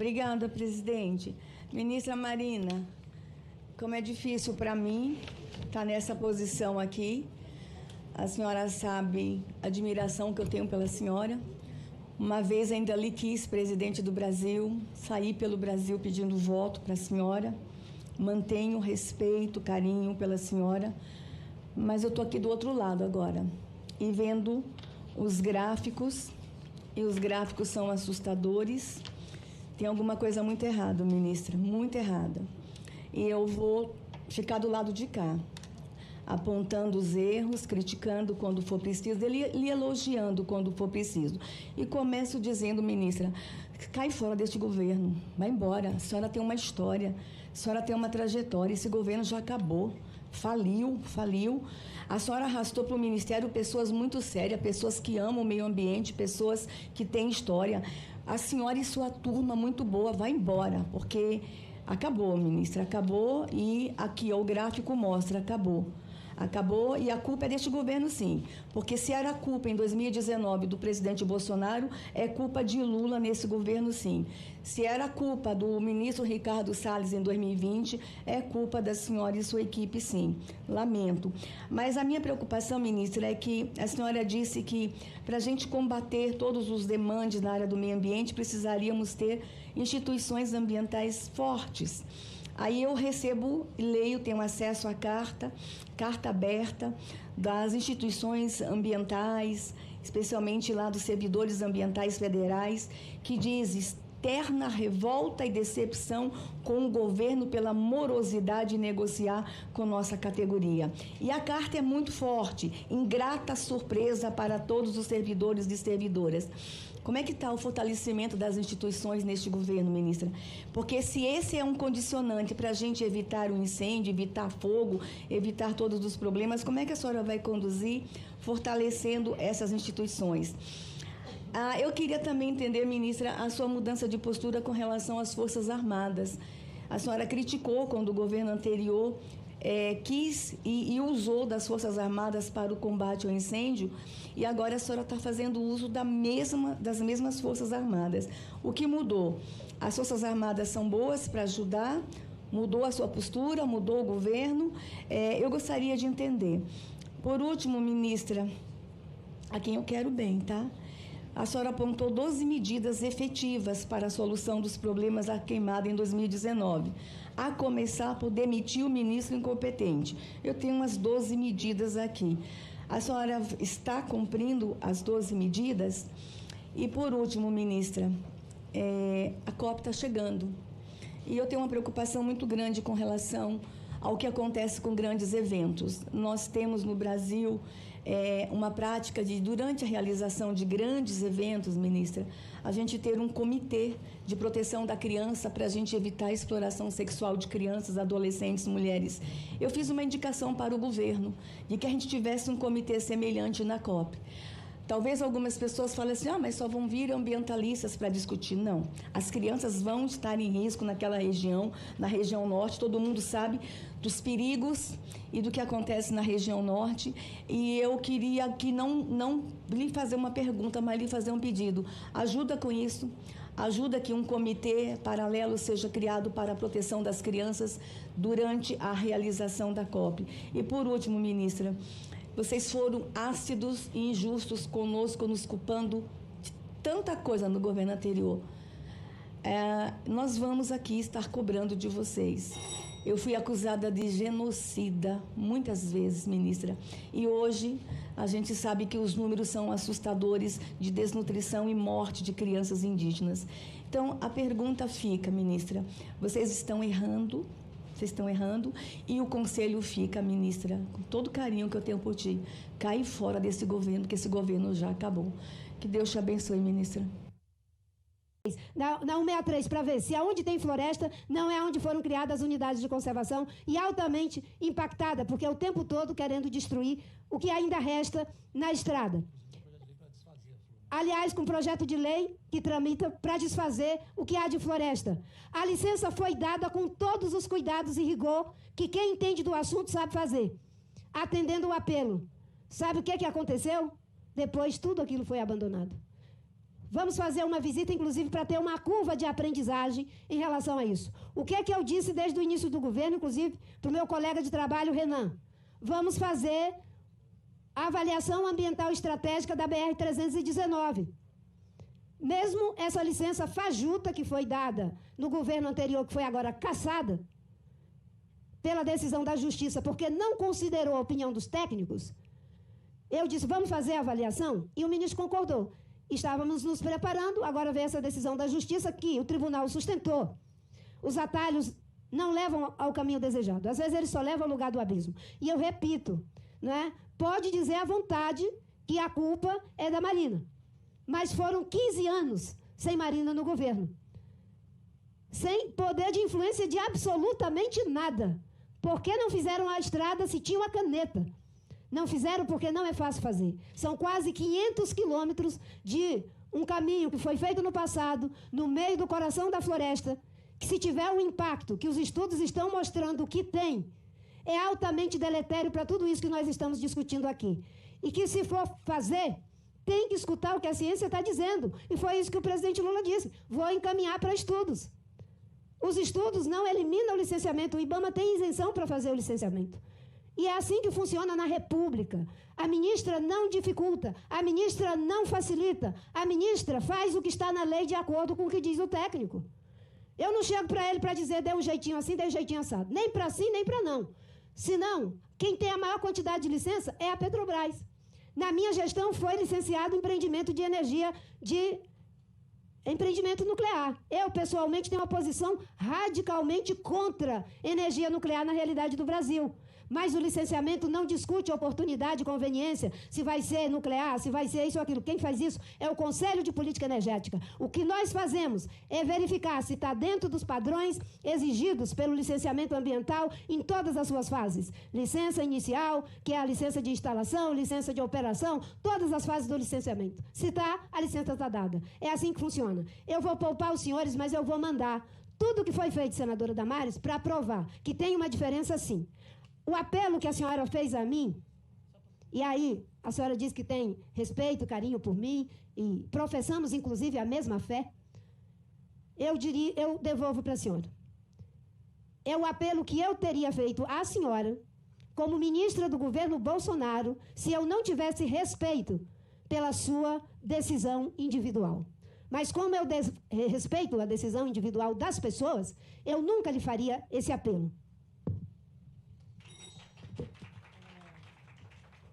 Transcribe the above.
Obrigada, presidente. Ministra Marina, como é difícil para mim estar nessa posição aqui. A senhora sabe a admiração que eu tenho pela senhora. Uma vez ainda lhe quis presidente do Brasil, saí pelo Brasil pedindo voto para a senhora. Mantenho respeito, carinho pela senhora, mas eu estou aqui do outro lado agora e vendo os gráficos, e os gráficos são assustadores. Tem alguma coisa muito errada, ministra, muito errada. E eu vou ficar do lado de cá, apontando os erros, criticando quando for preciso, lhe elogiando quando for preciso. E começo dizendo, ministra, cai fora deste governo, vai embora. A senhora tem uma história, a senhora tem uma trajetória, esse governo já acabou. Faliu. A senhora arrastou para o Ministério pessoas muito sérias, pessoas que amam o meio ambiente, pessoas que têm história. A senhora e sua turma muito boa, vai embora, porque acabou, ministra, acabou, e aqui o gráfico mostra, acabou. Acabou, e a culpa é deste governo, sim. Porque se era culpa em 2019 do presidente Bolsonaro, é culpa de Lula nesse governo, sim. Se era culpa do ministro Ricardo Salles em 2020, é culpa da senhora e sua equipe, sim. Lamento. Mas a minha preocupação, ministra, é que a senhora disse que para a gente combater todos os demandes na área do meio ambiente, precisaríamos ter instituições ambientais fortes. Aí eu recebo, leio, tenho acesso à carta aberta das instituições ambientais, especialmente lá dos servidores ambientais federais, que diz externa revolta e decepção com o governo pela morosidade de negociar com nossa categoria. E a carta é muito forte, ingrata surpresa para todos os servidores e servidoras. Como é que está o fortalecimento das instituições neste governo, ministra? Porque se esse é um condicionante para a gente evitar o incêndio, evitar fogo, evitar todos os problemas, como é que a senhora vai conduzir fortalecendo essas instituições? Eu queria também entender, ministra, a sua mudança de postura com relação às Forças Armadas. A senhora criticou quando o governo anterior quis e usou das Forças Armadas para o combate ao incêndio, e agora a senhora está fazendo uso das mesmas Forças Armadas. O que mudou? As Forças Armadas são boas para ajudar? Mudou a sua postura? Mudou o governo? Eu gostaria de entender. Por último, ministra, a quem eu quero bem, tá? A senhora apontou 12 medidas efetivas para a solução dos problemas da queimada em 2019, a começar por demitir o ministro incompetente. Eu tenho umas 12 medidas aqui. A senhora está cumprindo as 12 medidas? E, por último, ministra, a COP está chegando. E eu tenho uma preocupação muito grande com relação ao que acontece com grandes eventos. Nós temos no Brasil uma prática de, durante a realização de grandes eventos, ministra, a gente ter um comitê de proteção da criança para a gente evitar a exploração sexual de crianças, adolescentes, mulheres. Eu fiz uma indicação para o governo de que a gente tivesse um comitê semelhante na COP. Talvez algumas pessoas falem assim, mas só vão vir ambientalistas para discutir. Não, as crianças vão estar em risco naquela região, na região norte, todo mundo sabe dos perigos e do que acontece na região norte, e eu queria que não lhe fazer uma pergunta, mas lhe fazer um pedido. Ajuda com isso, ajuda que um comitê paralelo seja criado para a proteção das crianças durante a realização da COP. E por último, ministra, vocês foram ácidos e injustos conosco, nos culpando de tanta coisa no governo anterior. Nós vamos aqui estar cobrando de vocês. Eu fui acusada de genocida muitas vezes, ministra. E hoje a gente sabe que os números são assustadores de desnutrição e morte de crianças indígenas. Então, a pergunta fica, ministra, vocês estão errando e o conselho fica, ministra, com todo o carinho que eu tenho por ti, cai fora desse governo, que esse governo já acabou. Que Deus te abençoe, ministra. Na 163, para ver se aonde tem floresta não é onde foram criadas as unidades de conservação, e altamente impactada, porque é o tempo todo querendo destruir o que ainda resta na estrada. Aliás, com projeto de lei que tramita para desfazer o que há de floresta. A licença foi dada com todos os cuidados e rigor que quem entende do assunto sabe fazer, atendendo o apelo. Sabe o que aconteceu? Depois tudo aquilo foi abandonado. Vamos fazer uma visita, inclusive, para ter uma curva de aprendizagem em relação a isso. O que é que eu disse desde o início do governo, inclusive, para o meu colega de trabalho, Renan? Vamos fazer a avaliação ambiental estratégica da BR-319. Mesmo essa licença fajuta que foi dada no governo anterior, que foi agora cassada pela decisão da Justiça, porque não considerou a opinião dos técnicos, eu disse, vamos fazer a avaliação? E o ministro concordou. Estávamos nos preparando, agora vem essa decisão da Justiça que o tribunal sustentou. Os atalhos não levam ao caminho desejado. Às vezes eles só levam ao lugar do abismo. E eu repito, né? Pode dizer à vontade que a culpa é da Marina. Mas foram 15 anos sem Marina no governo. Sem poder de influência de absolutamente nada. Por que não fizeram a estrada se tinham a caneta? Não fizeram porque não é fácil fazer. São quase 500 quilômetros de um caminho que foi feito no passado, no meio do coração da floresta, que se tiver um impacto, que os estudos estão mostrando que tem, é altamente deletério para tudo isso que nós estamos discutindo aqui. E que se for fazer, tem que escutar o que a ciência está dizendo. E foi isso que o presidente Lula disse. Vou encaminhar para estudos. Os estudos não eliminam o licenciamento. O IBAMA tem isenção para fazer o licenciamento. E é assim que funciona na República. A ministra não dificulta, a ministra não facilita, a ministra faz o que está na lei de acordo com o que diz o técnico. Eu não chego para ele para dizer, dê um jeitinho assim, dê um jeitinho assado. Nem para sim, nem para não. Senão, quem tem a maior quantidade de licença é a Petrobras. Na minha gestão foi licenciado empreendimento de energia de empreendimento nuclear. Eu, pessoalmente, tenho uma posição radicalmente contra energia nuclear na realidade do Brasil. Mas o licenciamento não discute oportunidade e conveniência, se vai ser nuclear, se vai ser isso ou aquilo. Quem faz isso é o Conselho de Política Energética. O que nós fazemos é verificar se está dentro dos padrões exigidos pelo licenciamento ambiental em todas as suas fases. Licença inicial, que é a licença de instalação, licença de operação, todas as fases do licenciamento. Se está, a licença está dada. É assim que funciona. Eu vou poupar os senhores, mas eu vou mandar tudo que foi feito, senadora Damares, para provar que tem uma diferença sim. O apelo que a senhora fez a mim, e aí a senhora diz que tem respeito, carinho por mim, e professamos inclusive a mesma fé, eu devolvo para a senhora. É o apelo que eu teria feito à senhora, como ministra do governo Bolsonaro, se eu não tivesse respeito pela sua decisão individual. Mas como eu respeito a decisão individual das pessoas, eu nunca lhe faria esse apelo.